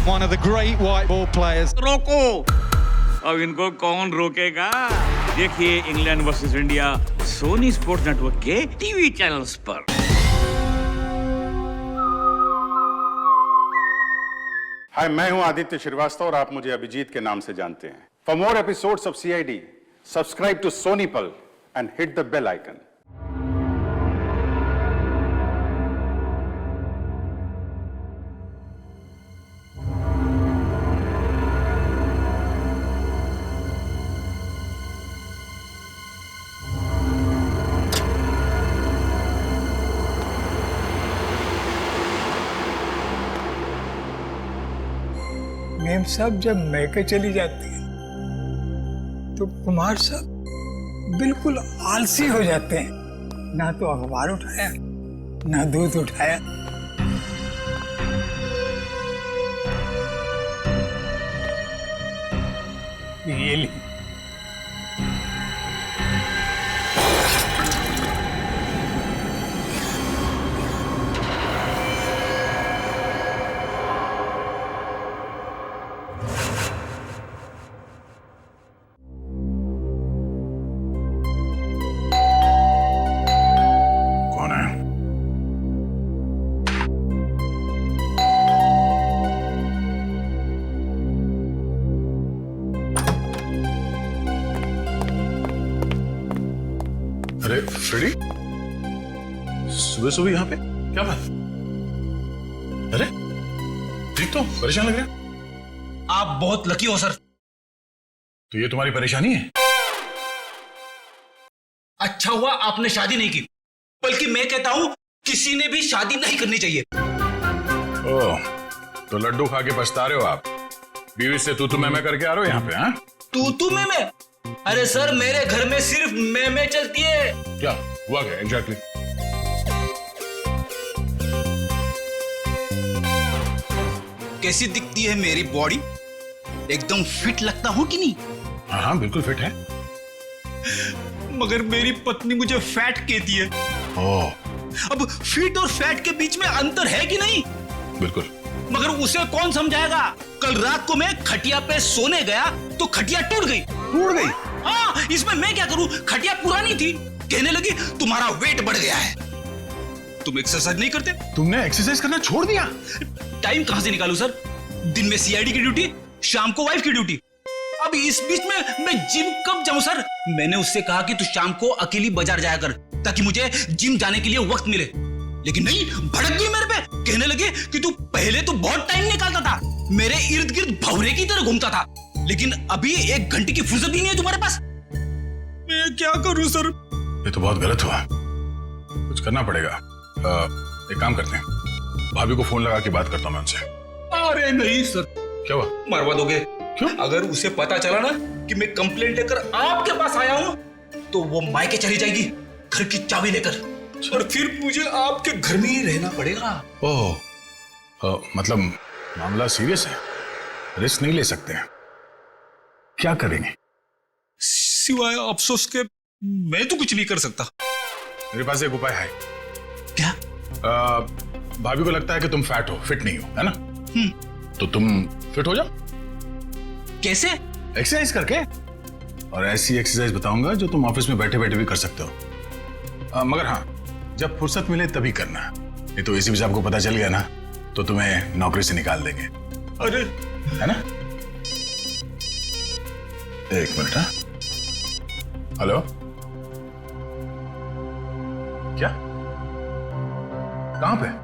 one of the great white ball players. रोको, अब इनको कौन रोकेगा? देखिए England versus India Sony Sports Network के टीवी चैनल्स पर। हाय, मैं हूं आदित्य श्रीवास्तव और आप मुझे अभिजीत के नाम से जानते हैं। For more episodes of CID, subscribe to Sony Pal and hit the bell icon. मेम साहब जब मैके चली जाती है तो कुमार साहब बिल्कुल आलसी हो जाते हैं। ना तो अखबार उठाया, ना दूध उठाया। ये ली। अरे फ्रेडी, सुबह सुबह यहाँ पे क्या बात? अरे ठीक तो परेशान लग रहे हैं। आप बहुत लकी हो सर। तो ये तुम्हारी परेशानी है? अच्छा हुआ आपने शादी नहीं की, बल्कि मैं कहता हूं किसी ने भी शादी नहीं करनी चाहिए। ओह, तो लड्डू खा के पछता रहे हो आप? बीवी से तू मैं करके आ रहे हो यहाँ पे? हाँ, तू मैं? अरे सर, मेरे घर में सिर्फ मैं चलती है। क्या हुआ? क्या एग्जैक्टली? कैसी दिखती है मेरी बॉडी? एकदम फिट लगता हूं कि नहीं? हाँ हाँ, बिल्कुल फिट है। मगर मेरी पत्नी मुझे फैट कहती है। ओह, अब फिट और फैट के बीच में अंतर है कि नहीं? बिल्कुल। मगर उसे कौन समझाएगा? कल रात को मैं खटिया पे सोने गया तो खटिया टूट गई। हाँ, इसमें मैं क्या करूं? खटिया पुरानी थी। कहने लगी तुम्हारा वेट बढ़ गया है। तुम एक्सरसाइज नहीं करते? तुमने एक्सरसाइज करना छोड़ दिया? टाइम कहां से निकालूं सर? दिन में सीआईडी की ड्यूटी, शाम को वाइफ की ड्यूटी। अब इस बीच में मैं जिम कब जाऊं सर? मैंने उससे कहा कि तू शाम को अकेली बाजार जाया कर ताकि मुझे जिम जाने के लिए वक्त मिले, लेकिन नहीं, भड़क गई मेरे पे। कहने लगे कि तू पहले तो बहुत टाइम निकालता था, मेरे इर्द गिर्द भौरे की तरह घूमता था, लेकिन अभी 1 घंटे की फुर्सत भी नहीं है तुम्हारे पास। मैं क्या करूं सर? ये तो बहुत गलत हुआ, कुछ करना पड़ेगा। एक काम करते हैं, भाभी को फोन लगा के बात करता हूं मैं उनसे। अरे नहीं सर। क्या हुआ? मरवा दोगे? क्यों? अगर उसे पता चला ना कि मैं कंप्लेंट लेकर आपके पास आया हूं तो वो मायके चली जाएगी घर की चाबी लेकर, और फिर मुझे आपके घर में ही रहना पड़ेगा। ओह, मतलब मामला सीरियस है, रिस्क नहीं ले सकते हैं। क्या करेंगे? सिवाय अफसोस के मैं तो कुछ नहीं कर सकता। मेरे पास एक उपाय है। क्या? भाभी को लगता है कि तुम फैट हो, फिट नहीं हो, है ना? तो तुम फिट हो जाओ। कैसे? एक्सरसाइज करके। और ऐसी एक्सरसाइज बताऊंगा जो तुम ऑफिस में बैठे बैठे भी कर सकते हो। मगर हाँ, जब फुर्सत मिले तभी करना, नहीं तो एसीपी साहब को पता चल गया ना तो तुम्हें नौकरी से निकाल देंगे। अरे, है ना? एक मिनट। हाँ, हेलो, क्या? कहां पे?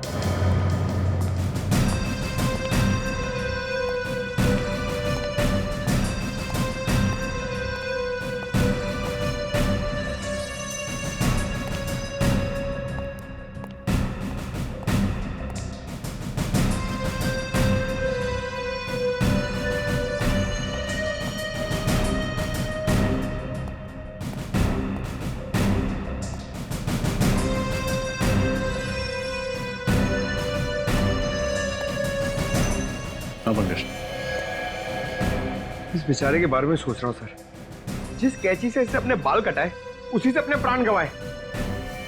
इस बेचारे के बारे में सोच रहा हूँ सर। जिस कैंची से इसने अपने बाल कटाए उसी से अपने प्राण गंवाए।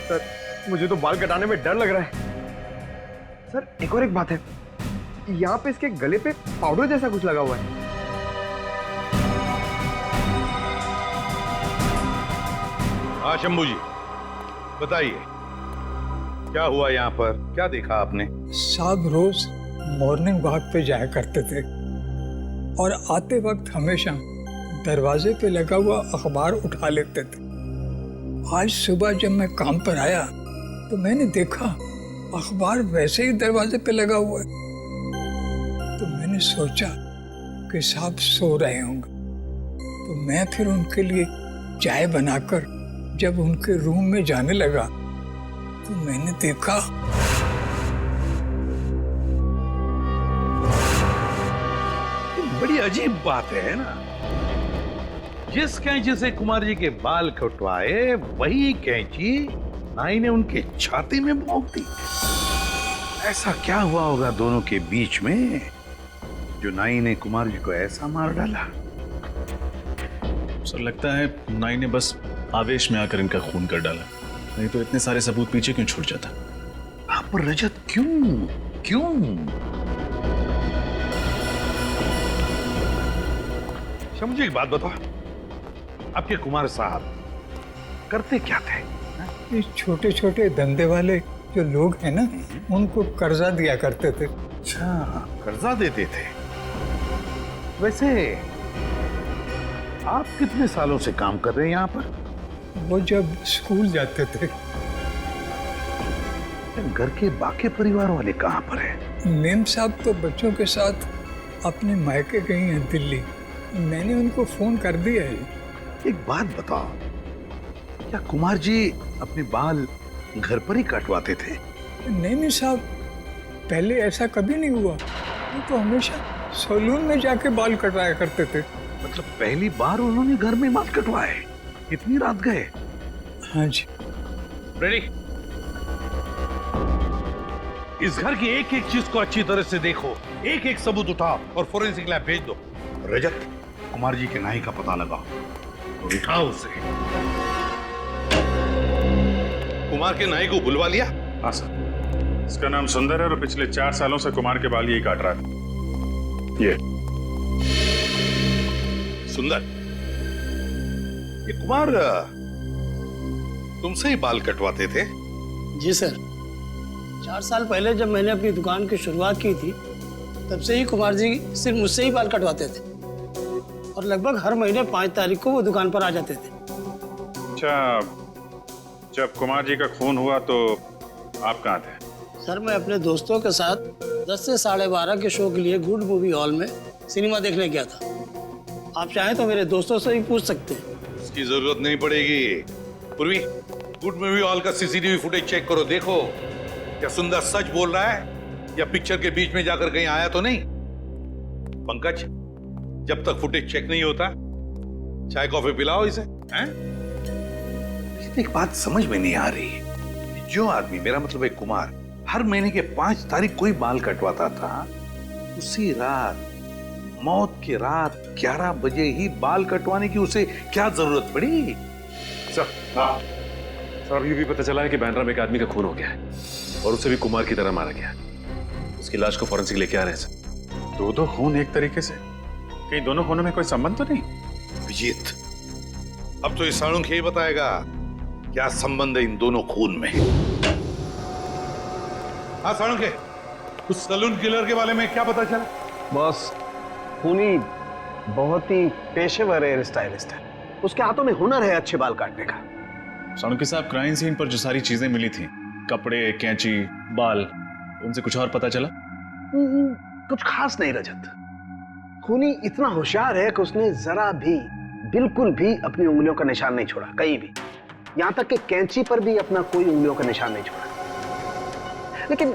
सर मुझे तो बाल कटाने में डर लग रहा है। सर एक और एक बात है, यहाँ पे इसके गले पे पाउडर जैसा कुछ लगा हुआ है। हाँ शंभू जी, बताइए क्या हुआ यहाँ पर, क्या देखा आपने? साहब रोज मॉर्निंग वॉक पे जाया करते थे और आते वक्त हमेशा दरवाजे पे लगा हुआ अखबार उठा लेते थे। आज सुबह जब मैं काम पर आया तो मैंने देखा अखबार वैसे ही दरवाजे पे लगा हुआ है। तो मैंने सोचा कि साहब सो रहे होंगे, तो मैं फिर उनके लिए चाय बनाकर जब उनके रूम में जाने लगा तो मैंने देखा बड़ी अजीब बात है ना, जिस कैंची से कुमार जी के बाल कटवाए वही कैंची नाई ने उनके छाती में भोंक दी। ऐसा क्या हुआ होगा दोनों के बीच में जो नाई ने कुमार जी को ऐसा मार डाला? सर लगता है नाई ने बस आवेश में आकर इनका खून कर डाला, नहीं तो इतने सारे सबूत पीछे क्यों छूट जाता। आप पर रजत क्यों क्यों? मुझे एक बात बताओ, आपके कुमार साहब करते क्या थे? ये छोटे छोटे धंधे वाले जो लोग हैं ना, उनको कर्जा दिया करते थे। अच्छा, कर्जा देते थे। वैसे आप कितने सालों से काम कर रहे हैं यहाँ पर? वो जब स्कूल जाते थे। घर के बाकी परिवार वाले कहाँ पर हैं? मेम साहब तो बच्चों के साथ अपने मायके गई हैं दिल्ली। मैंने उनको फोन कर दिया है। एक बात बताओ, क्या कुमार जी अपने बाल घर पर ही कटवाते थे? नहीं साहब, पहले ऐसा कभी नहीं हुआ। वो तो हमेशा सैलून में जाके बाल कटवाया करते थे। मतलब पहली बार उन्होंने घर में बाल कटवाए? इतनी रात गए? हाँ जी। रेडी? इस घर की एक एक चीज को अच्छी तरह से देखो, एक एक सबूत उठाओ और फोरेंसिक लैब भेज दो। रजत, कुमार जी के नाई का पता लगाओ और उठाओ उसे। कुमार के नाई को बुलवा लिया? हाँ सर, इसका नाम सुंदर है और पिछले 4 सालों से कुमार के बाल यही काट रहा था। ये सुंदर, ये कुमार तुमसे ही बाल कटवाते थे? जी सर, 4 साल पहले जब मैंने अपनी दुकान की शुरुआत की थी तब से ही कुमार जी सिर्फ मुझसे ही बाल कटवाते थे और लगभग हर महीने 5 तारीख को वो दुकान पर आ जाते थे। अच्छा, जब कुमार जी का खून हुआ तो आप कहाँ थे? सर, मैं अपने दोस्तों के साथ 10 से 12:30 के शो के लिए गुड मूवी हॉल में सिनेमा देखने गया था। आप चाहें तो मेरे दोस्तों से भी पूछ सकते हैं। इसकी जरूरत नहीं पड़ेगी। पूर्वी, गुड मूवी हॉल का सीसीटीवी फुटेज चेक करो, देखो क्या सुंदर सच बोल रहा है या पिक्चर के बीच में जाकर कहीं आया तो नहीं। पंकज, जब तक फुटेज चेक नहीं होता चाय कॉफी पिलाओ इसे। हैं? एक बात समझ में नहीं आ रही, जो आदमी, मेरा मतलब है कुमार, हर महीने के 5 तारीख को ही बाल कटवाता था, उसी रात, मौत की रात 11 बजे ही बाल कटवाने की उसे क्या जरूरत पड़ी? सर, ये भी पता चला है कि बैंड्रा में एक आदमी का खून हो गया है और उसे भी कुमार की तरह मारा गया है। उसकी लाश को फॉरेंसिक लेके आ रहे हैं सर। 2 खून एक तरीके से, कहीं दोनों खूनों में कोई संबंध तो नहीं? विजीत, अब तो इस साणुख ही बताएगा क्या संबंध है इन दोनों खून में। हाँ साणुख, उस सलून किलर के बारे में क्या पता चला? बॉस, खूनी बहुत ही पेशेवर हेयर स्टाइलिस्ट है। उसके हाथों में हुनर है अच्छे बाल काटने का। साणुखे साहब, क्राइम सीन पर जो सारी चीजें मिली थी, कपड़े, कैंची, बाल, उनसे कुछ और पता चला? कुछ खास नहीं रजत। खूनी इतना होशियार है कि उसने जरा भी, बिल्कुल भी अपनी उंगलियों का निशान नहीं छोड़ा, कहीं भी। यहां तक कि कैंची पर भी अपना कोई उंगलियों का निशान नहीं छोड़ा। लेकिन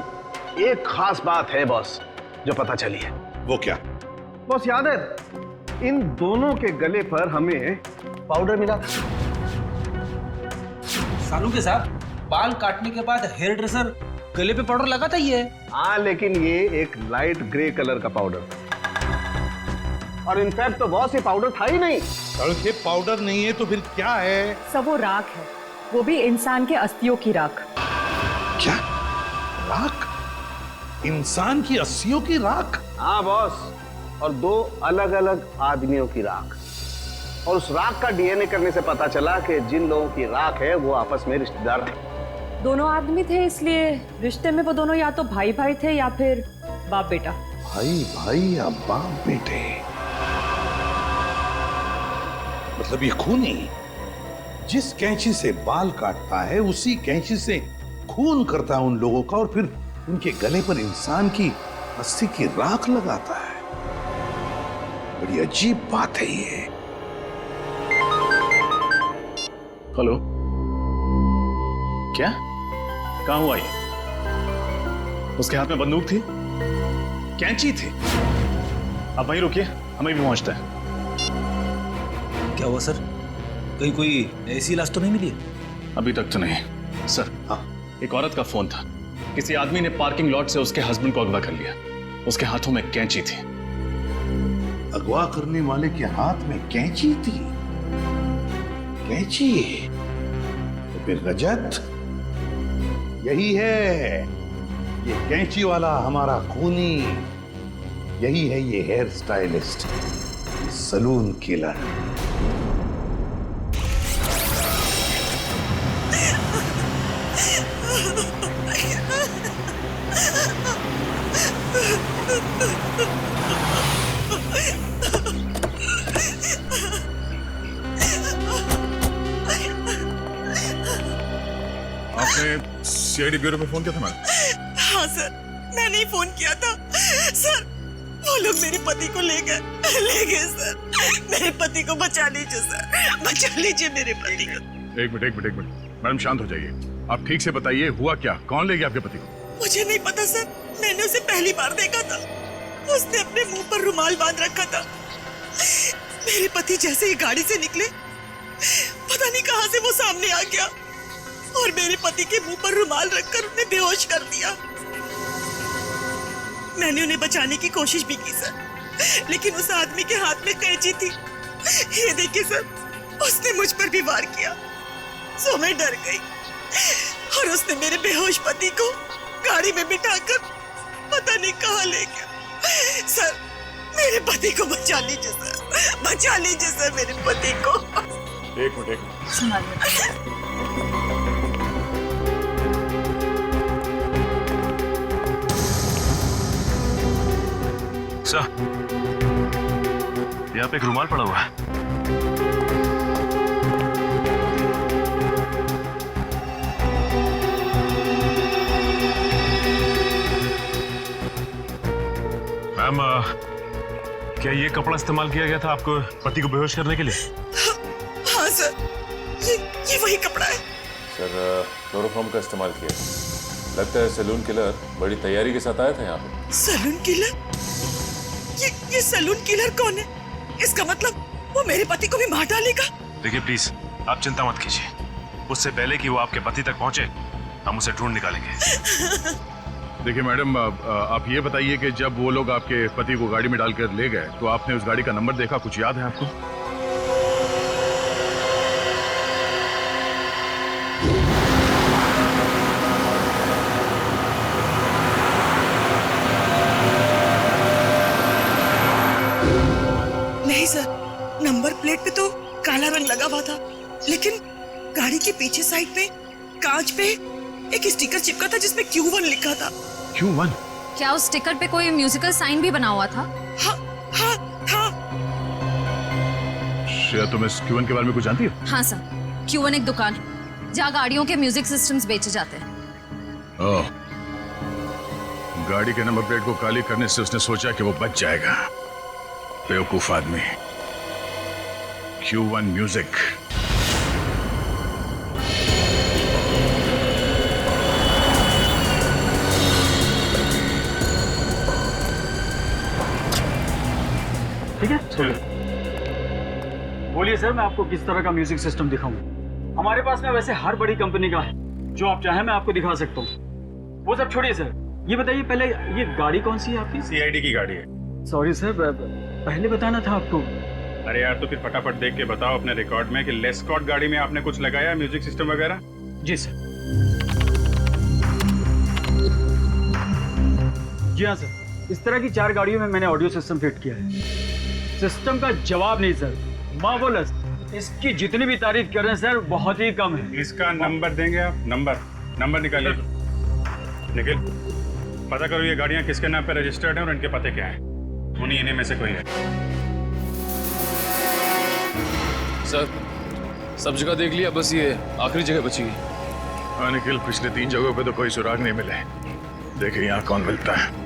एक खास बात है बॉस जो पता चली है। वो क्या? बॉस, याद है इन दोनों के गले पर हमें पाउडर मिला था। सालू के साथ बाल काटने के बाद हेयर ड्रेसर गले पे पाउडर लगाता ही है। हाँ, लेकिन ये एक लाइट ग्रे कलर का पाउडर था और इनफैक्ट तो बॉस ये पाउडर था ही नहीं। ये पाउडर नहीं है तो फिर क्या है? सब वो राख है, वो भी इंसान के अस्थियों की राख। क्या? राख? इंसान की अस्सियों की राख? हाँ बॉस, और 2 अलग अलग आदमियों की राख। और उस राख का डीएनए करने से पता चला कि जिन लोगों की राख है वो आपस में रिश्तेदार हैं। दोनों आदमी थे, इसलिए रिश्ते में वो दोनों या तो भाई भाई थे या फिर बाप बेटा। भाई भाई या बाप बेटे? मतलब ये खूनी जिस कैंची से बाल काटता है उसी कैंची से खून करता है उन लोगों का, और फिर उनके गले पर इंसान की अस्थि की राख लगाता है। बड़ी अजीब बात है ये। हेलो, क्या? कहां हुआ ये? उसके हाथ में बंदूक थी, कैंची थी। आप वहीं रुकिए, हमें भी पहुंचता है। क्या हुआ सर? कहीं कोई ऐसी लाश तो नहीं मिली है? अभी तक तो नहीं सर। हाँ, एक औरत का फोन था, किसी आदमी ने पार्किंग लॉट से उसके हस्बैंड को अगवा कर लिया। उसके हाथों में कैंची थी। अगवा करने वाले के हाथ में कैंची थी? कैंची? तो फिर रजत यही है, ये कैंची वाला हमारा खूनी। यही है ये हेयर स्टाइलिस्ट, सलून किलर। आपने सीआईडी ब्यूरो में फोन किया था मैडम? हाँ सर, मैंने ही फोन किया था। सर, वो लोग मेरे पति को ले गए सर। मेरे पति को बचा लीजिए सर, बचा लीजिए मेरे पति को। एक मिनट मैडम, शांत हो जाइए। आप ठीक से बताइए हुआ क्या? कौन ले गया आपके पति को? मुझे नहीं पता सर, मैंने उसे पहली बार देखा था। उसने अपने मुंह पर रुमाल बांध रखा था। मेरे पति जैसे ही गाड़ी से निकले, पता नहीं कहां से वो सामने आ गया और मेरे पति के मुंह पर रुमाल रखकर उन्हें बेहोश कर दिया। मैंने उन्हें बचाने की कोशिश भी की सर, लेकिन उस आदमी के हाथ में कैंची थी। ये देखिए सर, उसने मुझ पर भी वार किया, सो मैं डर गई और उसने मेरे बेहोश पति को गाड़ी में बिठाकर पता नहीं कहां ले गया। सर, मेरे पति को बचा लीजिए सर, बचा लीजिए सर मेरे पति को। एक मिनट। सर, यहाँ पे एक रुमाल पड़ा हुआ है। मैम, क्या ये कपड़ा इस्तेमाल किया गया था आपको पति को बेहोश करने के लिए? हाँ सर, ये वही कपड़ा है। सर, क्लोरोफॉर्म का इस्तेमाल किया। लगता है सैलून किलर बड़ी तैयारी के साथ आया था यहाँ पे। Saloon killer? ये सैलून किलर कौन है? इसका मतलब वो मेरे पति को भी मार डालेगा। देखिए प्लीज, आप चिंता मत कीजिए। उससे पहले कि वो आपके पति तक पहुंचे, हम उसे ढूंढ निकालेंगे। देखिए मैडम, आप ये बताइए कि जब वो लोग आपके पति को गाड़ी में डालकर ले गए तो आपने उस गाड़ी का नंबर देखा? कुछ याद है आपको? नहीं सर, नंबर प्लेट पे तो काला रंग लगा हुआ था, लेकिन गाड़ी के पीछे साइड पे कांच पे एक स्टिकर चिपका था जिसमें Q1 लिखा था। Q1? क्या उस स्टिकर पे कोई म्यूजिकल साइन भी बना हुआ था? हाँ, था। श्रेया, तुम इस Q1 के बारे में कुछ जानती हो? हाँ सर, Q1 एक दुकान है जहाँ गाड़ियों के म्यूजिक सिस्टम्स बेचे जाते हैं। ओह, गाड़ी के नंबर प्लेट को काली करने से उसने सोचा कि वो बच जाएगा। बेवकूफ आदमी। Q1 music. ठीक है, बोलिए सर, मैं आपको किस तरह का म्यूजिक सिस्टम दिखाऊं? हमारे पास में वैसे हर बड़ी कंपनी का है, जो आप चाहें मैं आपको दिखा सकता हूँ। वो सब छोड़िए सर, ये बताइए पहले, ये गाड़ी कौन सी है आपकी? सीआईडी की गाड़ी है। सॉरी सर, पहले बताना था आपको। अरे यार, तो फिर फटाफट देख के बताओ अपने रिकॉर्ड में कि लेस्कॉट गाड़ी में आपने कुछ लगाया म्यूजिक सिस्टम वगैरह? जी सर। जी हाँ सर, इस तरह की 4 गाड़ियों में मैंने ऑडियो सिस्टम फिट किया है। सिस्टम का जवाब नहीं सर, मार्वलस। इसकी जितनी भी तारीफ कर रहे हैं सर बहुत ही कम है। इसका नंबर देंगे आप? नंबर निकालिए। निखिल, पता करो ये गाड़ियां किसके नाम पे रजिस्टर्ड हैं और इनके पते क्या हैं। उन्हीं इन्हीं में से कोई है। सर सब जगह देख लिया, बस ये आखिरी जगह बची है। हाँ निखिल, पिछले 3 जगहों पे तो कोई सुराग नहीं मिले। देखिए यहाँ कौन मिलता है।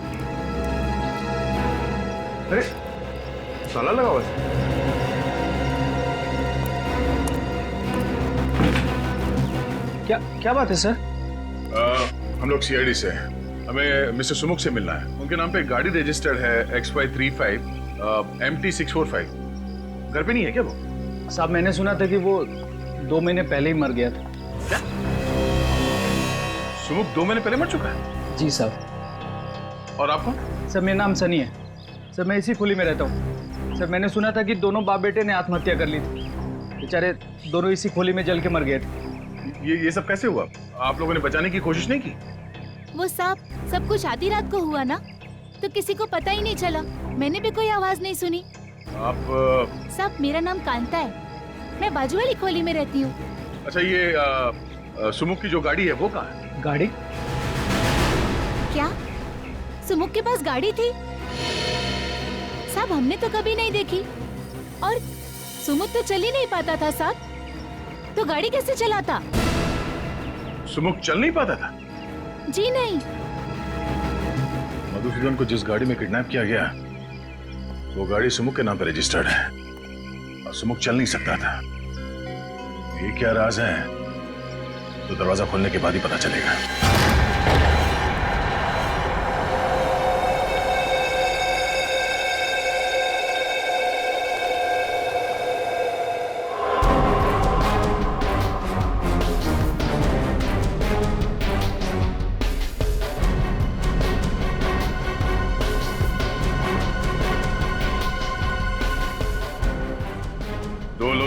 अरे ताला लगा हुआ है। क्या बात है सर? हम लोग सीआईडी से हैं। हमें मिस्टर सुमुख से मिलना है। उनके नाम पे एक गाड़ी रजिस्टर्ड है XY35 MT645। घर पे नहीं है क्या वो? साहब मैंने सुना था कि वो 2 महीने पहले ही मर गया था। क्या? सुमुख 2 महीने पहले मर चुका है? जी साहब। और आपको? सर मेरा नाम सनी है सर, मैं इसी खुली में रहता हूँ सर। मैंने सुना था कि दोनों बाप बेटे ने आत्महत्या कर ली थी। बेचारे दोनों इसी खोली में जल के मर गए थे। ये सब कैसे हुआ? आप लोगों ने बचाने की कोशिश नहीं की? वो सब कुछ आधी रात को हुआ ना, तो किसी को पता ही नहीं चला। मैंने भी कोई आवाज नहीं सुनी। आप साहब मेरा नाम कांता है, मैं बाजू वाली खोली में रहती हूँ। अच्छा ये सुमुख की जो गाड़ी है वो कहाँ है? गाड़ी? क्या सुमुख के पास गाड़ी थी? साहब हमने तो कभी नहीं देखी। और सुमुख तो चल ही नहीं पाता था साहब, तो गाड़ी कैसे चलाता? सुमुख चल नहीं पाता था? जी नहीं। मधुसूदन को जिस गाड़ी में किडनैप किया गया वो गाड़ी सुमुख के नाम पर रजिस्टर्ड है और सुमुख चल नहीं सकता था। ये क्या राज है तो दरवाजा खोलने के बाद ही पता चलेगा।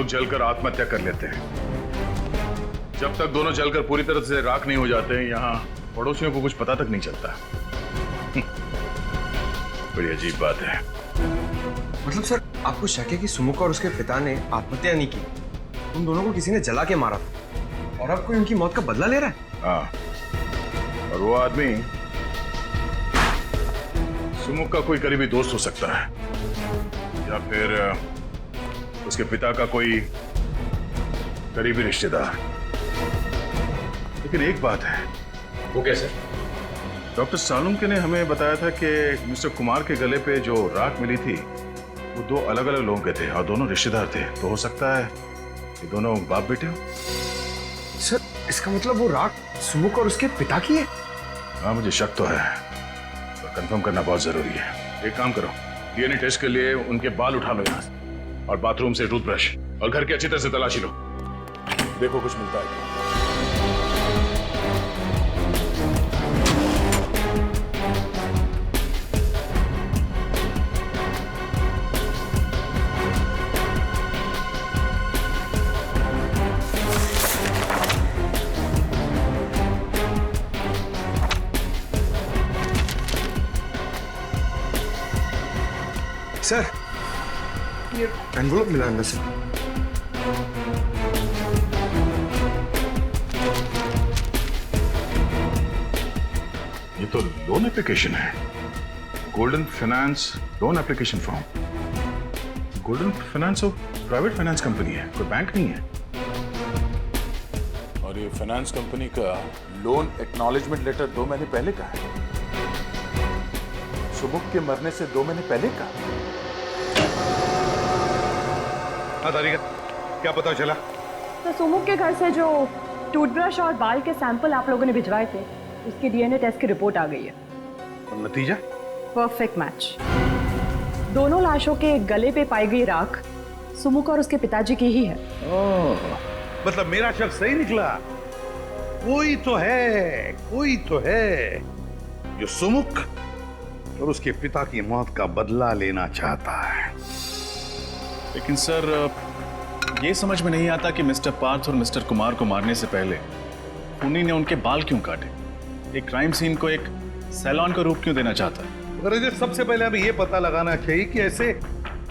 जलकर आत्महत्या कर लेते हैं। जब तक दोनों जलकर पूरी तरह से राख नहीं हो जाते, यहाँ पड़ोसियों को कुछ पता तक नहीं चलता। बड़ी अजीब बात है। मतलब सर आपको शक है कि सुमुख और उसके पिता ने आत्महत्या नहीं की, उन दोनों को किसी ने जला के मारा था और अब कोई उनकी मौत का बदला ले रहा है? हाँ, और वो आदमी सुमुख का कोई करीबी दोस्त हो सकता है या फिर उसके पिता का कोई करीबी रिश्तेदार। लेकिन एक बात है। वो कैसे? डॉक्टर सालुंके ने हमें बताया था कि मिस्टर कुमार के गले पे जो राख मिली थी वो 2 अलग-अलग लोगों के थे और दोनों रिश्तेदार थे। तो हो सकता है कि दोनों बाप बेटे हो। सर इसका मतलब वो राख सुमुख और उसके पिता की है? हाँ मुझे शक तो है, पर कंफर्म करना बहुत जरूरी है। एक काम करो, डीएनए टेस्ट के लिए उनके बाल उठा लो यहाँ से और बाथरूम से टूथब्रश और घर की अच्छी तरह से तलाशी लो। देखो कुछ मिलता है। सर ये एनवलप मिला अंदर से। ये तो लोन एप्लीकेशन है। Golden finance loan application form. Golden finance और प्राइवेट फाइनेंस कंपनी है, कोई बैंक नहीं है। और ये फाइनेंस कंपनी का लोन एक्नॉलेजमेंट लेटर 2 महीने पहले का है। सुमुख के मरने से 2 महीने पहले का। हाँ तारिका, क्या पता चला? तो सुमुख के घर से जो टूथब्रश और बाल के सैंपल आप लोगों ने भिजवाए थे, उसकी डीएनए टेस्ट की रिपोर्ट आ गई है। और नतीजा? Perfect match. दोनों लाशों के गले पे पाई गई राख सुमुख और उसके पिताजी की ही है। मतलब मेरा शक सही निकला। कोई तो है जो सुमुख और उसके पिता की मौत का बदला लेना चाहता है। लेकिन सर ये समझ में नहीं आता कि मिस्टर पार्थ और मिस्टर कुमार को मारने से पहले खूनी ने उनके बाल क्यों काटे। एक क्राइम सीन को एक सैलॉन का रूप क्यों देना चाहता है? रजत, सबसे पहले हमें यह पता लगाना चाहिए कि ऐसे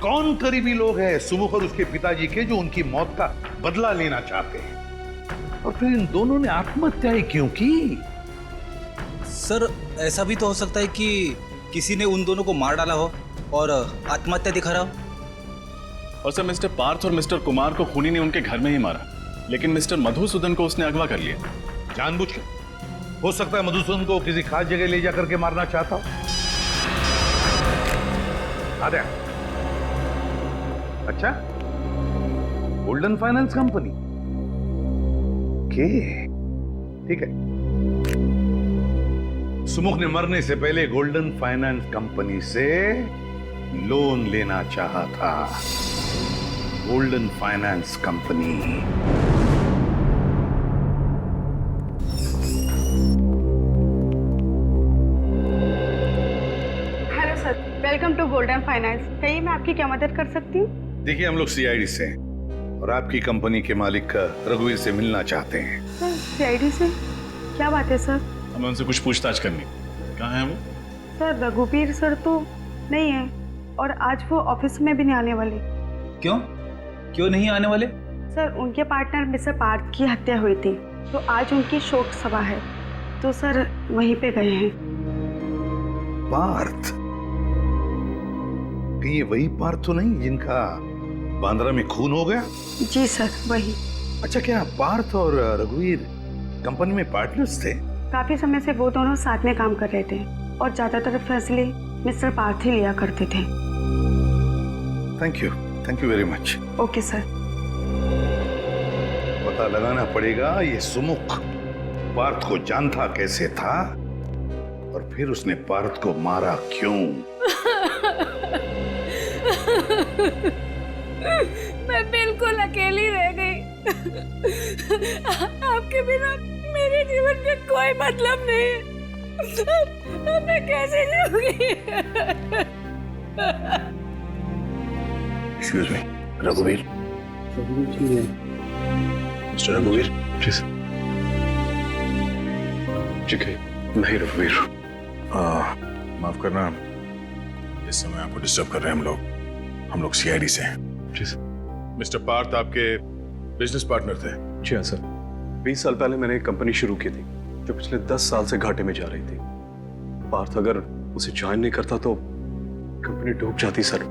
कौन करीबी लोग हैं सुमुख और उसके पिताजी के जो उनकी मौत का बदला लेना चाहते हैं, और फिर इन दोनों ने आत्महत्या ही क्यों की? सर ऐसा भी तो हो सकता है कि किसी ने उन दोनों को मार डाला हो और आत्महत्या दिखा रहा हो। और सर मिस्टर पार्थ और मिस्टर कुमार को खूनी ने उनके घर में ही मारा, लेकिन मिस्टर मधुसूदन को उसने अगवा कर लिया जानबूझ के। हो सकता है मधुसूदन को किसी खास जगह ले जाकर के मारना चाहता हो। आदे, अच्छा, गोल्डन फाइनेंस कंपनी के, ठीक है। सुमुख ने मरने से पहले गोल्डन फाइनेंस कंपनी से लोन लेना चाहा था। Golden Finance company. Hello sir, welcome to Golden Finance. कहिए मैं आपकी क्या मदद कर सकती हूँ? देखिए, हम लोग सीआईडी से हैं और आपकी कंपनी के मालिक रघुवीर से मिलना चाहते हैं। सर, सीआईडी से? क्या बात है सर? हमें उनसे कुछ पूछताछ करनी। कहाँ है वो? सर, रघुवीर सर तो नहीं है और आज वो ऑफिस में भी नहीं आने वाले। क्यों नहीं आने वाले? सर, उनके पार्टनर मिस्टर पार्थ की हत्या हुई थी तो आज उनकी शोक सभा है, तो सर वहीं पे गए हैं। पार्थ? ये वही पार्थ तो नहीं जिनका बांद्रा में खून हो गया? जी सर, वही। अच्छा, क्या पार्थ और रघुवीर कंपनी में पार्टनर्स थे? काफी समय से वो दोनों साथ में काम कर रहे थे और ज्यादातर फैसले मिस्टर पार्थ ही लिया करते थे। Thank you very much. Okay sir. पता लगाना पड़ेगा ये सुमुख पार्थ को जानता कैसे था और फिर उसने पार्थ को मारा क्यों। मैं बिल्कुल अकेली रह गई। आपके बिना मेरे जीवन में कोई मतलब नहीं। मैं कैसे जीऊंगी? एक्सक्यूज मी, रघुवीर। मिस्टर रघुवीर, प्लीज। ठीक है, मैं ही रघुवीर। माफ करना, इस समय आपको डिस्टर्ब कर रहे हैं हम लोग सीआईडी से हैं। मिस्टर पार्थ आपके बिजनेस पार्टनर थे? जी हाँ सर, 20 साल पहले मैंने एक कंपनी शुरू की थी जो पिछले 10 साल से घाटे में जा रही थी। पार्थ अगर उसे ज्वाइन नहीं करता तो कंपनी डूब जाती सर।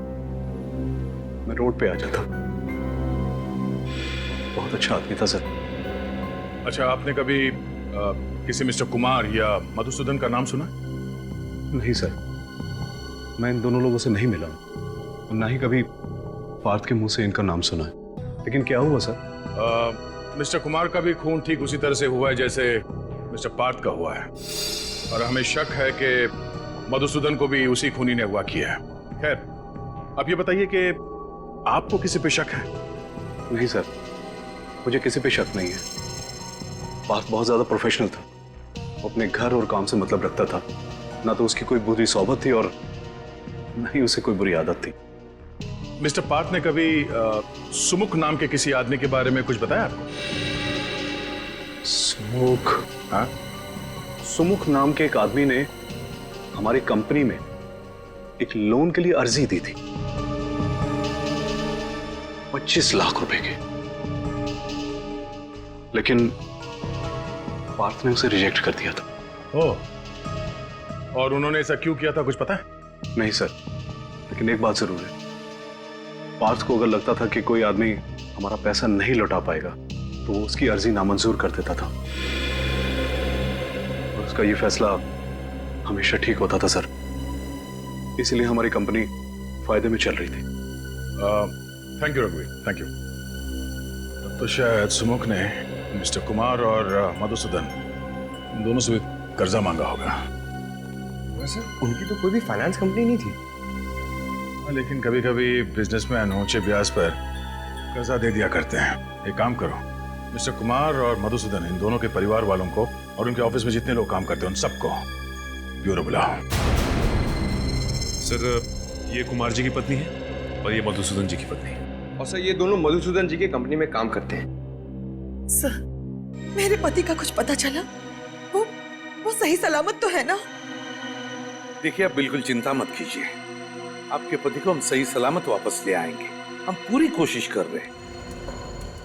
मैं रोड पे आ जाता। बहुत अच्छा आदमी था सर। अच्छा, आपने कभी किसी मिस्टर कुमार या मधुसूदन का नाम सुना? नहीं सर, मैं इन दोनों लोगों से नहीं मिला और ना ही कभी पार्थ के मुंह से इनका नाम सुना है। लेकिन क्या हुआ सर? मिस्टर कुमार का भी खून ठीक उसी तरह से हुआ है जैसे मिस्टर पार्थ का हुआ है, और हमें शक है कि मधुसूदन को भी उसी खूनी ने अगवा किया है। खैर, अब ये बताइए कि आपको किसी पे शक है? नहीं सर, मुझे किसी पे शक नहीं है। पार्थ बहुत ज्यादा प्रोफेशनल था, वो अपने घर और काम से मतलब रखता था। ना तो उसकी कोई बुरी सोबत थी और न ही उसे कोई बुरी आदत थी। मिस्टर पार्थ ने कभी सुमुख नाम के किसी आदमी के बारे में कुछ बताया आपको? सुमुख? हाँ, सुमुख नाम के एक आदमी ने हमारी कंपनी में एक लोन के लिए अर्जी दी थी 25 लाख रुपए की, लेकिन पार्थ ने उसे रिजेक्ट कर दिया था। ओह, और उन्होंने ऐसा क्यों किया था, कुछ पता है? नहीं सर, लेकिन एक बात जरूर है, पार्थ को अगर लगता था कि कोई आदमी हमारा पैसा नहीं लौटा पाएगा तो वो उसकी अर्जी नामंजूर कर देता था, और उसका ये फैसला हमेशा ठीक होता था सर। इसलिए हमारी कंपनी फायदे में चल रही थी। थैंक यू रघुवीर, थैंक यू। तो शायद सुमुख ने मिस्टर कुमार और मधुसूदन दोनों से भी कर्जा मांगा होगा। वैसे उनकी तो कोई भी फाइनेंस कंपनी नहीं थी। लेकिन कभी कभी बिजनेसमैन ऊंचे ब्याज पर कर्जा दे दिया करते हैं। एक काम करो, मिस्टर कुमार और मधुसूदन, इन दोनों के परिवार वालों को और उनके ऑफिस में जितने लोग काम करते हैं उन सबको ब्यूरो बुलाओ। सर, ये कुमार जी की पत्नी है और ये मधुसूदन जी की पत्नी है। और सर, ये दोनों मधुसूदन जी की कंपनी में काम करते हैं। सर, मेरे पति का कुछ पता चला? वो सही सलामत तो है ना? देखिए, आप बिल्कुल चिंता मत कीजिए। आपके पति को हम सही सलामत वापस ले आएंगे। हम पूरी कोशिश कर रहे हैं।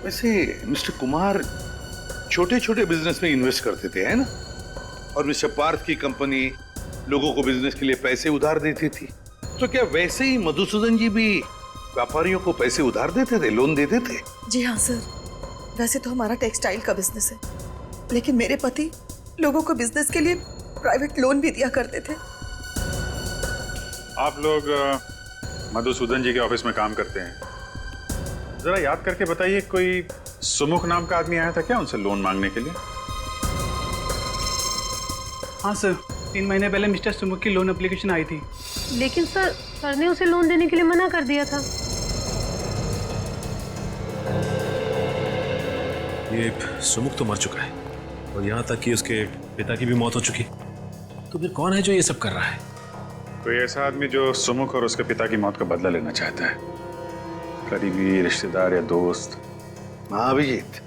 वैसे मिस्टर कुमार छोटे छोटे बिजनेस में इन्वेस्ट करते थे, है ना? और मिस्टर पार्थ की कंपनी लोगों को बिजनेस के लिए पैसे उधार देती थी। तो क्या वैसे ही मधुसूदन जी भी व्यापारियों को पैसे उधार देते थे, लोन देते थे? जी हाँ सर, वैसे तो हमारा टेक्सटाइल का बिजनेस है, लेकिन मेरे पति लोगों को बिजनेस के लिए प्राइवेट लोन भी दिया करते थे। आप लोग मधुसूदन जी के ऑफिस में काम करते हैं। जरा याद करके बताइए, कोई सुमुख नाम का आदमी आया था क्या उनसे लोन मांगने के लिए? हाँ सर, 3 महीने पहले मिस्टर सुमुख की लोन एप्लीकेशन आई थी। लेकिन सर ने उसे लोन देने के लिए मना कर दिया था। ये सुमुख तो मर चुका है और यहाँ तक कि उसके पिता की भी मौत हो चुकी। तो फिर कौन है जो ये सब कर रहा है? कोई ऐसा आदमी जो सुमुख और उसके पिता की मौत का बदला लेना चाहता है, करीबी रिश्तेदार या दोस्त। हाँ अभिजीत,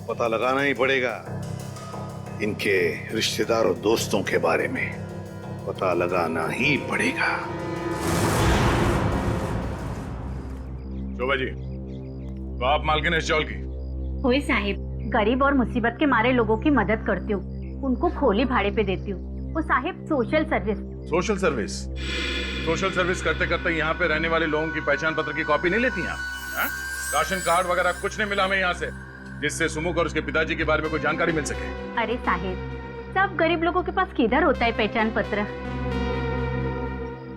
पता लगाना ही पड़ेगा इनके रिश्तेदार और दोस्तों के बारे में। पता लगाना ही पड़ेगा। शोभा जी, तो आप मालकिन इस चौल की? होई साहिब, गरीब और मुसीबत के मारे लोगों की मदद करती हूँ, उनको खोली भाड़े पे देती हूँ। वो Sahib social service. Social service? Social service करते करते यहाँ पे रहने वाले लोगों की पहचान पत्र की कॉपी नहीं लेती आप? राशन कार्ड वगैरह कुछ नहीं मिला हमें यहाँ से, जिससे सुमुख और उसके पिताजी के बारे में कोई जानकारी मिल सके। अरे साहिब, सब गरीब लोगों के पास किधर होता है पहचान पत्र?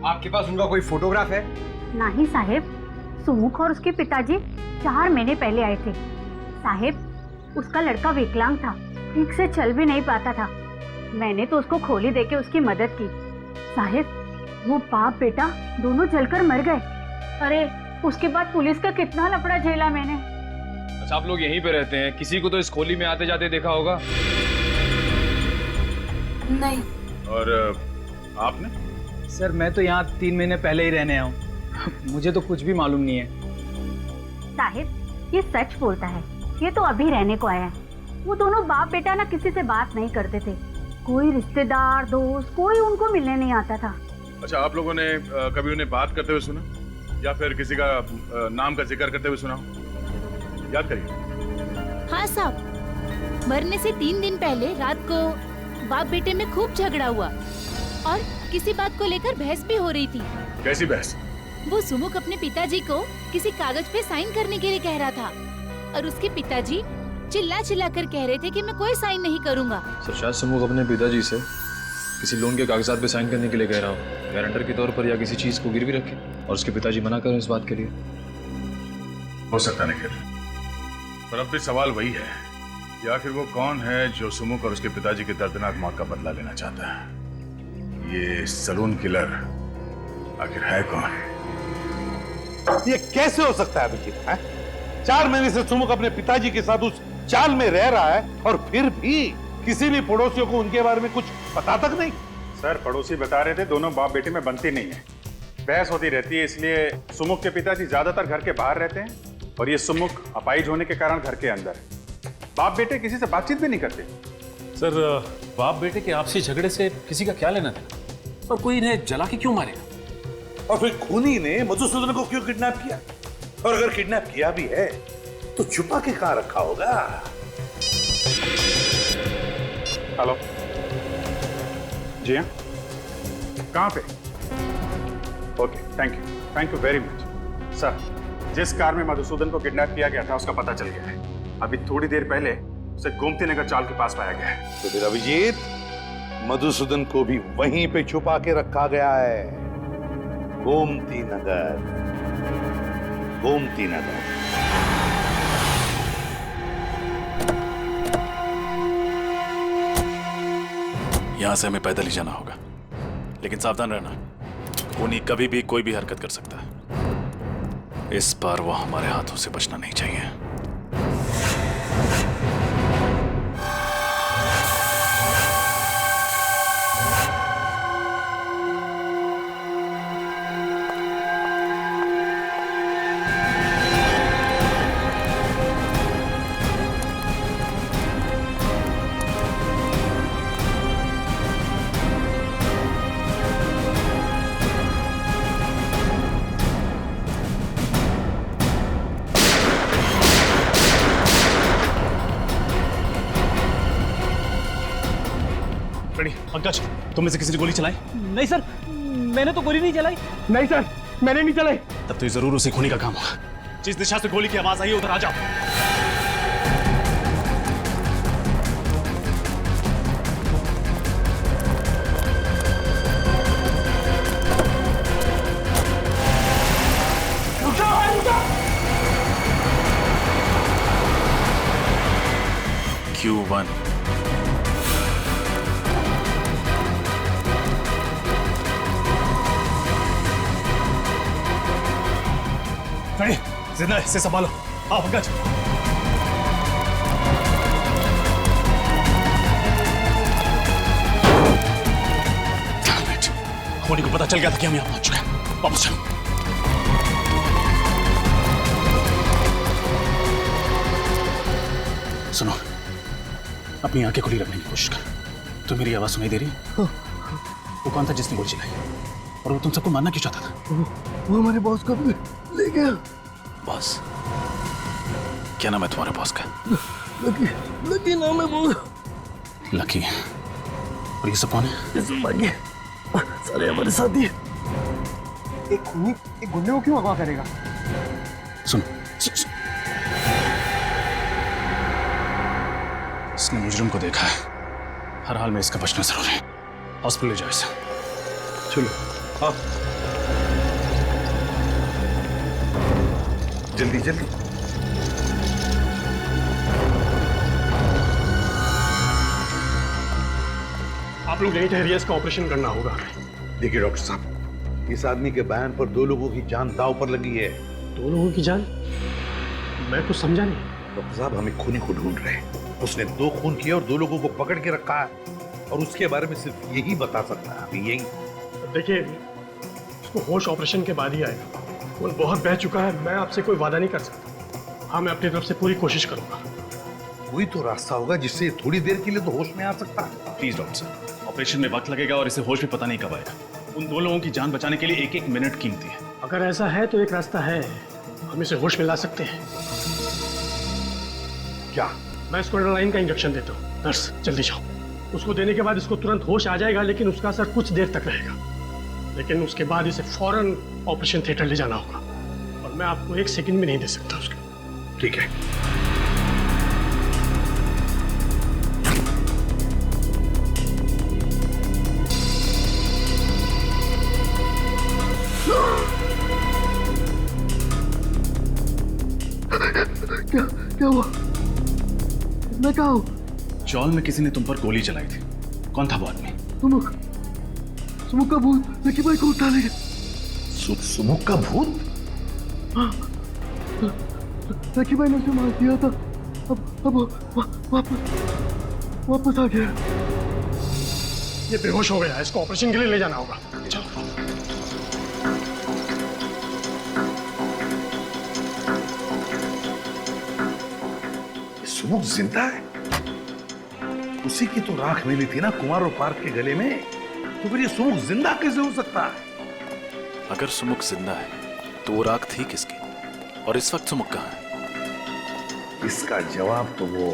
आपके पास उनका कोई फोटोग्राफ है? नहीं साहिब, सुमुख और उसके पिताजी 4 महीने पहले आए थे। साहिब, उसका लड़का विकलांग था, ठीक से चल भी नहीं पाता था। मैंने तो उसको खोली देके उसकी मदद की। साहिब, वो बाप बेटा दोनों जलकर मर गए। अरे उसके बाद पुलिस का कितना लफड़ा झेला मैंने। अच्छा, आप लोग यहीं पे रहते हैं? किसी को तो इस खोली में आते जाते देखा होगा? नहीं। और आपने? सर मैं तो यहाँ 3 महीने पहले ही रहने आया हूँ। मुझे तो कुछ भी मालूम नहीं है। साहिब, ये सच बोलता है, ये तो अभी रहने को आया है। वो दोनों बाप बेटा ना किसी से बात नहीं करते थे, कोई रिश्तेदार दोस्त कोई उनको मिलने नहीं आता था। अच्छा, आप लोगों ने कभी उन्हें बात करते हुए सुना या फिर किसी का नाम का जिक्र करते हुए सुना? याद करिए। हाँ साहब, मरने से 3 दिन पहले रात को बाप बेटे में खूब झगड़ा हुआ और किसी बात को लेकर बहस भी हो रही थी। कैसी बहस? वो सुमुख अपने पिताजी को किसी कागज पे साइन करने के लिए कह रहा था और उसके पिताजी चिल्ला चिल्ला कर कह रहे थे कि मैं कोई साइन नहीं करूंगा। सर, शायद सुमुख अपने पिताजी से किसी लोन के कागजात पे साइन करने के लिए कह रहा हो, गारंटर के तौर पर, या किसी चीज को गिरवी रखे और उसके पिताजी मना करें इस बात के लिए। हो सकता निखिल, पर अब भी सवाल वही है कि आखिर वो कौन है जो सुमुख और उसके पिताजी की दर्दनाक मौत का बदला लेना चाहता है? ये सलून किलर आखिर है कौन? ये कैसे हो सकता है अभिजीत? 4 महीने से सुमुख अपने पिताजी के साथ उस चाल में रह रहा है और फिर भी किसी भी पड़ोसियों को उनके बारे में कुछ पता तक नहीं। सर, पड़ोसी बता रहे थे दोनों बाप बेटे में बनती नहीं है, बहस होती रहती है, इसलिए सुमुख के पिताजी ज्यादातर घर के बाहर रहते हैं और ये सुमुख अपाहिज होने के कारण घर के अंदर है। बाप बेटे किसी से बातचीत भी नहीं करते। सर, बाप बेटे के आपसी झगड़े से किसी का क्या लेना था? और कोई इन्हें जला के क्यों मारेगा? और फिर खूनी ने मधुसूदन को क्यों किडनैप किया? और अगर किडनैप किया भी है तो छुपा के कहां रखा होगा? हेलो जी, हाँ, कहाँ पे? Okay, thank you very much. Sir, जिस कार में मधुसूदन को किडनैप किया गया था उसका पता चल गया है। अभी थोड़ी देर पहले उसे गोमती नगर चाल के पास पाया गया है। तो फिर अभिजीत, मधुसूदन को भी वहीं पे छुपा के रखा गया है। गोमती नगर, गोमती नगर। यहाँ से हमें पैदल ही जाना होगा, लेकिन सावधान रहना, खूनी कभी भी कोई भी हरकत कर सकता है। इस बार वो हमारे हाथों से बचना नहीं चाहिए। पंकज, तुम में से किसी ने गोली चलाई? नहीं सर, मैंने तो गोली नहीं चलाई। नहीं सर, मैंने नहीं चलाई। तब तो ये जरूर उसे खूनी का काम होगा। जिस दिशा से गोली की आवाज आई है उधर आ जाओ। Q1 रेडी, जिंदा है, इसे संभालो। आओ पंकज। खूनी को पता चल गया था कि हम यहाँ पहुंच चुके हैं। वापस चलो। सुनो, अपनी आंखें खुली रखने की कोशिश कर। तो मेरी आवाज सुनाई दे रही है? वो कौन था जिसने गोली चलाई? और वो तुम सबको मारना क्यों चाहता था? वो हमारे बॉस को ले गया। बॉस? क्या नाम है तुम्हारे बॉस का? लकी नाम है वो। लकी? और ये सब कौन है? ये सब भाग्य सारे हमारे साथी। एक खूनी एक गुंडे को क्यों अगवा करेगा? सुन, इसने मुजरिम को देखा है। हर हाल में इसका बचना जरूरी है। हॉस्पिटल ले जाओ इसे। चलो हाँ, जल्दी जल्दी। आप लोग यहीं ठहरिए, इसका ऑपरेशन करना होगा। देखिए डॉक्टर साहब, इस आदमी के बयान पर 2 लोगों की जान दांव पर लगी है। 2 लोगों की जान? मैं कुछ समझा नहीं। डॉक्टर साहब, हम एक खूनी को ढूंढ रहे हैं। उसने 2 खून किए और 2 लोगों को पकड़ के रखा है, और उसके बारे में सिर्फ यही बता सकता है अभी, यही। देखिए, उसको होश ऑपरेशन के बाद ही आएगा। खून बहुत बह चुका है। मैं आपसे कोई वादा नहीं कर सकता। हाँ, मैं अपनी तरफ से पूरी कोशिश करूंगा। कोई तो रास्ता होगा जिससे थोड़ी देर के लिए तो होश में आ सकता है। प्लीज डॉक्टर साहब, ऑपरेशन में वक्त लगेगा और इसे होश में पता नहीं कब आएगा। उन 2 लोगों की जान बचाने के लिए 1-1 मिनट कीमती है। अगर ऐसा है तो एक रास्ता है, हम इसे होश में ला सकते हैं। क्या? मैं इसको एड्रेनालाइन का इंजेक्शन देता हूँ। नर्स, जल्दी जाओ। उसको देने के बाद इसको तुरंत होश आ जाएगा, लेकिन उसका असर कुछ देर तक रहेगा। लेकिन उसके बाद इसे फौरन ऑपरेशन थिएटर ले जाना होगा, और मैं आपको 1 सेकंड भी नहीं दे सकता उसके। ठीक है। क्या हुआ? मैं कहाँ हूँ? चौल में किसी ने तुम पर गोली चलाई थी। कौन था वो आदमी? सुमुख का भूत लकी भाई को उठा ले गया। सुमुख का भूत? हाँ, लकी भाई ने उसे मार दिया था। अब वापस आ गया। ये बेहोश हो गया है, इसको ऑपरेशन के लिए ले जाना होगा। चलो। सुमुख जिंदा है? उसी की तो राख मिली थी ना कुमार पार्क के गले में, तो फिर ये सुमुख जिंदा कैसे हो सकता है? अगर सुमुख जिंदा है तो वो राख थी किसकी? और इस वक्त सुमुख कहाँ है? इसका जवाब तो वो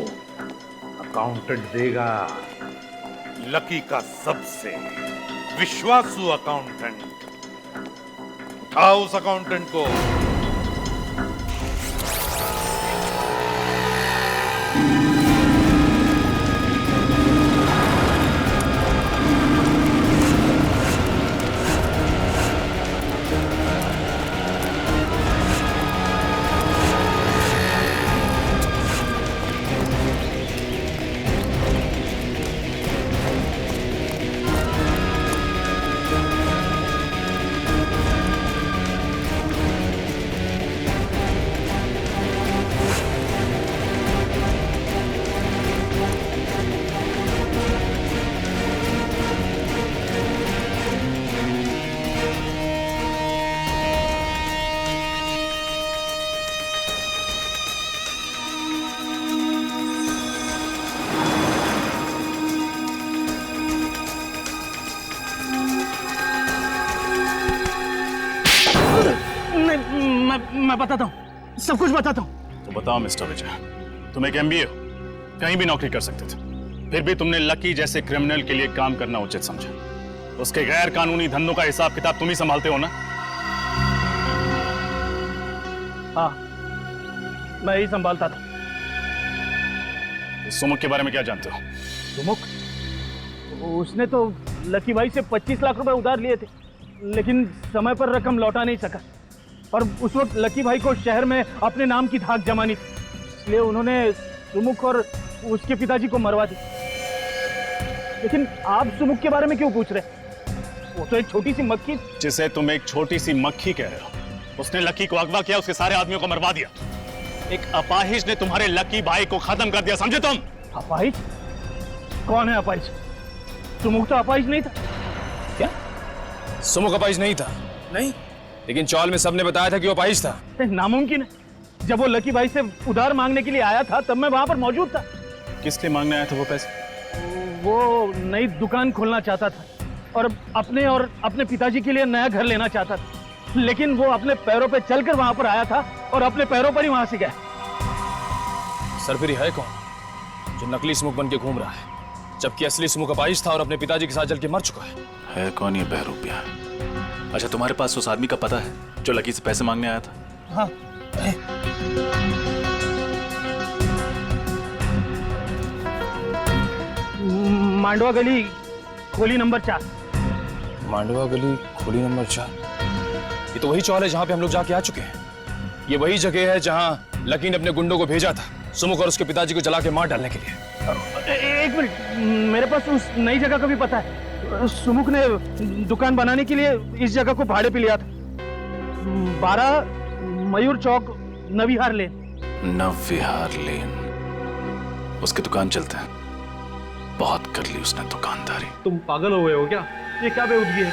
अकाउंटेंट देगा। लकी का सबसे विश्वासु अकाउंटेंट। उठाओ उस अकाउंटेंट को। मैं बताता हूँ, सब कुछ बताता हूँ। तो बताओ मिस्टर विजय, तुम एक MBA हो, कहीं भी नौकरी कर सकते थे, फिर भी तुमने लकी जैसे क्रिमिनल के लिए काम करना उचित समझा। उसके गैर कानूनी धंधों का हिसाब किताब तुम ही संभालते हो ना? हाँ, मैं ही संभालता था। सुमुख के बारे में क्या जानते हो? सुमुख? उसने तो लकी भाई से 25 लाख रुपए उधार लिए थे, लेकिन समय पर रकम लौटा नहीं सका। और उस वक्त लकी भाई को शहर में अपने नाम की धाक जमानी थी, इसलिए उन्होंने सुमुख और उसके पिताजी को मरवा दी। लेकिन आप सुमुख के बारे में क्यों पूछ रहे? वो तो एक छोटी सी मक्खी। जिसे तुम एक छोटी सी मक्खी कह रहे हो, उसने लकी को अगवा किया, उसके सारे आदमियों को मरवा दिया। एक अपाहिज ने तुम्हारे लकी भाई को खत्म कर दिया, समझे तुम? अपाहिज? कौन है अपाहिज? सुमुख तो अपाहिज नहीं था। क्या? सुमुख अपाहिज नहीं था? नहीं, लेकिन चौल में सबने बताया था कि वो अपाहिज था। नामुमकिन है। जब वो लकी भाई से उधार मांगने के लिए आया था तब मैं वहां पर मौजूद था। किस लिए मांगने आया था वो पैसे? वो नई दुकान खोलना चाहता था और अपने पिताजी के लिए नया घर लेना चाहता था, लेकिन वो अपने पैरों पे चलकर वहां पर आया था और अपने पैरों पर ही वहां से गया। सर फिर है कौन जो नकली सुमुख बन के घूम रहा है, जबकि असली सुमुख अपाहिज था और अपने पिताजी के साथ जल के मर चुका है कौन ये बहरूपिया? अच्छा, तुम्हारे पास उस आदमी का पता है जो लकी से पैसे मांगने आया था? हाँ। मांडवा गली खोली नंबर 4। मांडवा गली खोली नंबर 4? ये तो वही चौल है जहां पे हम लोग जाके आ चुके हैं। ये वही जगह है जहां लकी ने अपने गुंडों को भेजा था सुमुख और उसके पिताजी को जला के मार डालने के लिए। एक मिनट, मेरे पास उस नई जगह का भी पता है। सुमुख ने दुकान बनाने के लिए इस जगह को भाड़े पे लिया था। 12 मयूर चौक, नविहार लेन। नविहार लेन, उसकी दुकान चलते हैं। बहुत कर ली उसने दुकानदारी। तुम पागल हो गए हो क्या? ये क्या बेउदगी है?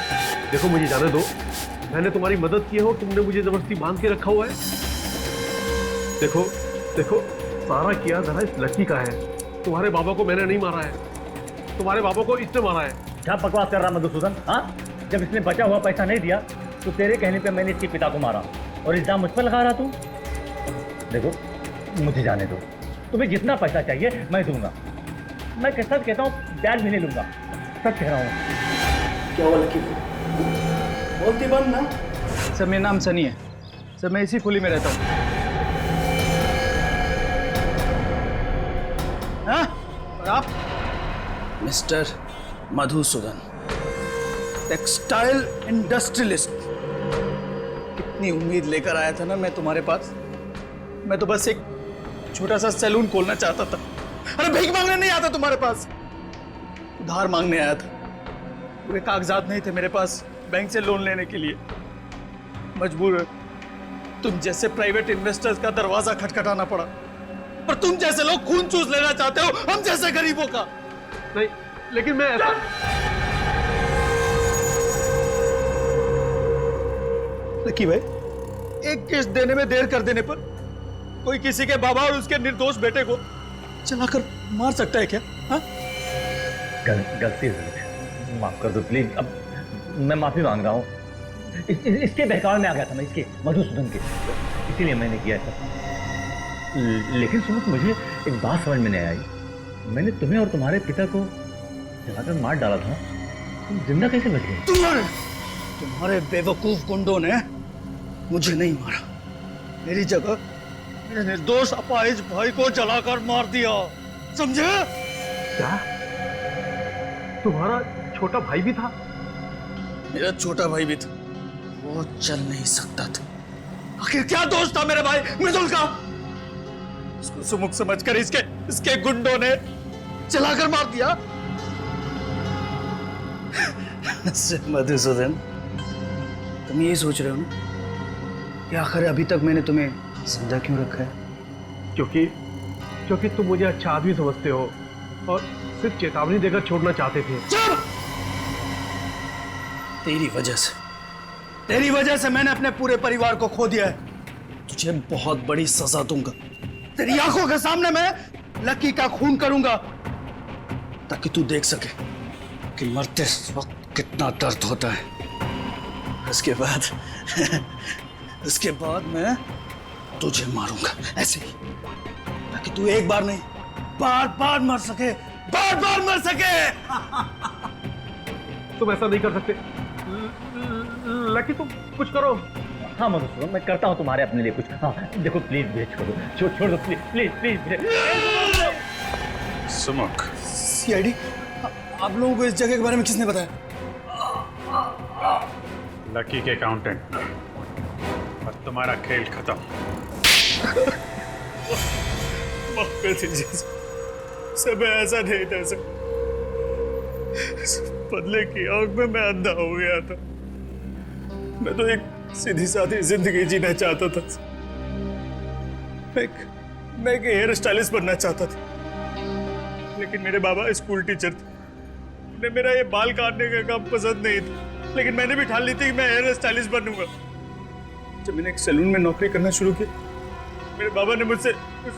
देखो मुझे जाने दो, मैंने तुम्हारी मदद की हो, तुमने मुझे जबरदस्ती बांध के रखा हुआ है। देखो देखो, सारा किया जरा इस लड़की का है। तुम्हारे बाबा को मैंने नहीं मारा है, तुम्हारे बाबा को इसने मारा है। क्या बकवास कर रहा मधुसूदन? हाँ, जब इसने बचा हुआ पैसा नहीं दिया तो तेरे कहने पे मैंने इसके पिता को मारा और इल्जाम मुझ पर लगा रहा तू। देखो मुझे जाने दो, तुम्हें जितना पैसा चाहिए मैं दूंगा। मैं सच कहता हूँ, ब्याज भी नहीं लूंगा, सच कह रहा हूँ। क्या हुआ लकी? बोलती बंद ना। सर मेरा नाम सनी है सर, मैं इसी खुली में रहता हूँ। हाँ? और आप? Mister Madhusudan, textile industrialist. कितनी उम्मीद लेकर आया था ना मैं तुम्हारे पास। मैं तो बस एक छोटा सा सैलून खोलना चाहता था। अरे भीख मांगने नहीं आता तुम्हारे पास, उधार मांगने आया था। पूरे कागजात नहीं थे मेरे पास बैंक से लोन लेने के लिए। मजबूर तुम जैसे प्राइवेट इन्वेस्टर्स का दरवाजा खटखटाना पड़ा। पर तुम जैसे लोग खून चूस लेना चाहते हो हम जैसे गरीबों का। नहीं, लेकिन मैं ऐसा... लकी भाई, एक किस्त देने में देर कर देने पर कोई किसी के बाबा और उसके निर्दोष बेटे को चलाकर मार सकता है क्या? हाँ? गलती हो गई, माफ कर दो प्लीज। अब मैं माफी मांग रहा हूँ। इसके बहकावे में आ गया था मैं, इसके मधुसूदन के, इसीलिए मैंने किया था। लेकिन सुनो, मुझे एक बात समझ में नहीं आई। मैंने तुम्हें और तुम्हारे पिता को जलाकर मार डाला था, तुम जिंदा कैसे बच गए? तुम्हारे बेवकूफ गुंडों ने मुझे नहीं मारा, मेरी जगह मेरे निर्दोष अपाहिज भाई को जलाकर मार दिया, समझे? क्या तुम्हारा छोटा भाई भी था? मेरा छोटा भाई भी था, वो चल नहीं सकता था। आखिर क्या दोष था मेरे भाई मृदुल का? उसको सुमुख समझकर इसके गुंडों ने जलाकर मार दिया। मधुसूदन, तुम यही सोच रहे हो ना कि आखिर अभी तक मैंने तुम्हें जिंदा क्यों रखा है? क्योंकि तुम मुझे अच्छा आदमी समझते हो और सिर्फ चेतावनी देकर छोड़ना चाहते थे। तेरी वजह से मैंने अपने पूरे परिवार को खो दिया है। तुझे बहुत बड़ी सजा दूंगा। तेरी आंखों के सामने मैं लकी का खून करूंगा ताकि तू देख सके कि मरते वक्त कितना दर्द होता है। उसके बाद मैं तुझे मारूंगा ऐसे ही, ताकि तू एक बार नहीं बार बार मर सके, बार बार मर सके। तुम ऐसा नहीं कर सकते लकी, तुम कुछ करो। हाँ मधुसूदन, मैं करता हूँ तुम्हारे अपने लिए कुछ। हाँ देखो प्लीज भेज छोड़ दो please please please. Sumukh, CID, आप लोगों को इस जगह के बारे में किसने बताया? लकी के अकाउंटेंट, और तुम्हारा खेल खत्म। माफ कर दीजिए सर, मैं ऐसा नहीं था सर। बदले की आग में मैं अंधा हो गया था। मैं तो एक सीधी सादी जिंदगी जीना चाहता था। मैं एक हेयर स्टाइलिस्ट बनना चाहता था, लेकिन मेरे बाबा स्कूल टीचर थे। उन्हें मेरा ये बाल काटने का काम पसंद नहीं था, लेकिन मैंने भी ठान ली थी कि मैं हेयर स्टाइलिस्ट बनूंगा। जब मैंने एक सैलून में नौकरी करना शुरू की, मेरे बाबा ने मुझसे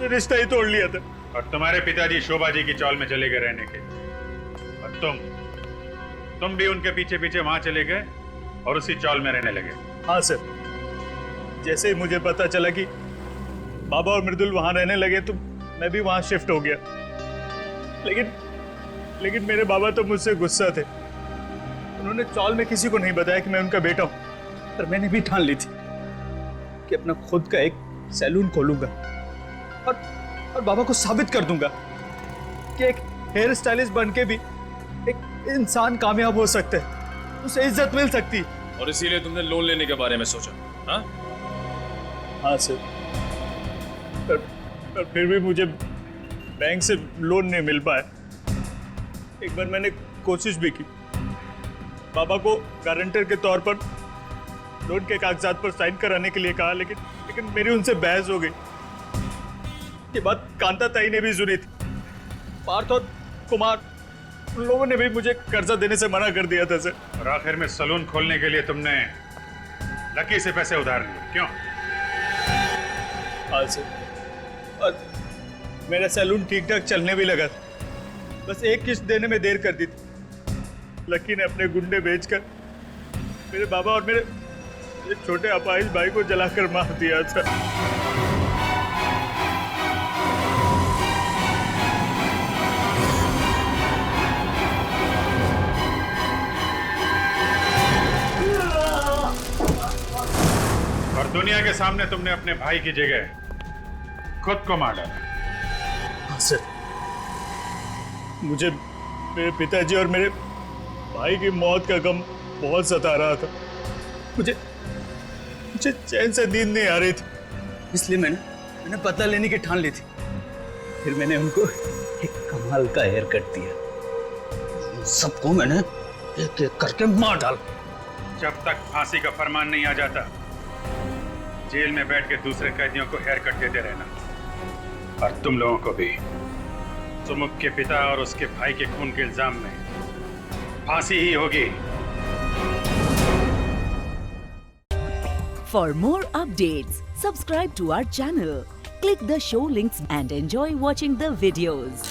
रिश्ता ही तोड़ लिया था। और तुम्हारे पिताजी शोभा जी की चौल में चले गए रहने के, और तुम भी उनके पीछे पीछे वहां चले गए और उसी चौल में रहने लगे। हाँ सर, जैसे ही मुझे पता चला कि बाबा और मृदुल वहां रहने लगे तो मैं भी वहां शिफ्ट हो गया। लेकिन मेरे बाबा तो मुझसे गुस्सा थे। उन्होंने चौल में किसी को नहीं बताया कि मैं उनका बेटा हूं, पर मैंने भी ठान ली थी कि अपना खुद का एक सैलून खोलूंगा और बाबा को साबित कर दूंगा कि एक हेयर स्टाइलिस्ट बन के भी एक इंसान कामयाब हो सकता है, उसे इज्जत मिल सकती है। और इसीलिए तुमने लोन लेने के बारे में सोचा? हाँ हाँ सर, पर फिर भी मुझे बैंक से लोन नहीं मिल पाया। एक बार मैंने कोशिश भी की, बाबा को गारंटर के तौर पर लोन के कागजात पर साइन कराने के लिए कहा, लेकिन मेरी उनसे बहस हो गई। ये बात कांता ताई ने भी सुनी थी। पार्थ और कुमार, उन लोगों ने भी मुझे कर्जा देने से मना कर दिया था सर। और आखिर में सलून खोलने के लिए तुमने लकी से पैसे उधार लिए, क्यों? हाँ सर, और मेरा सैलून ठीक ठाक चलने भी लगा था। बस एक किस्त देने में देर कर दी थी। लकी ने अपने गुंडे बेचकर मेरे बाबा और मेरे छोटे अपाहिज भाई को जलाकर मार दिया था। और दुनिया के सामने तुमने अपने भाई की जगह खुद को मार डाला। हाँ सर, मुझे मेरे पिताजी और मेरे भाई की मौत का गम बहुत सता रहा था। मुझे चैन से नींद नहीं आ रही थी, इसलिए मैंने पता लेने की ठान ली थी। फिर मैंने उनको एक कमाल का हेयर कट दिया। सबको मैंने एक एक करके मार डाला। जब तक फांसी का फरमान नहीं आ जाता, जेल में बैठ के दूसरे कैदियों को हेयर कट देते रहना। और तुम लोगों को भी सुमुख के पिता और उसके भाई के खून के इल्जाम में फांसी ही होगी। For more updates, subscribe to our channel, click the show links and enjoy watching the videos.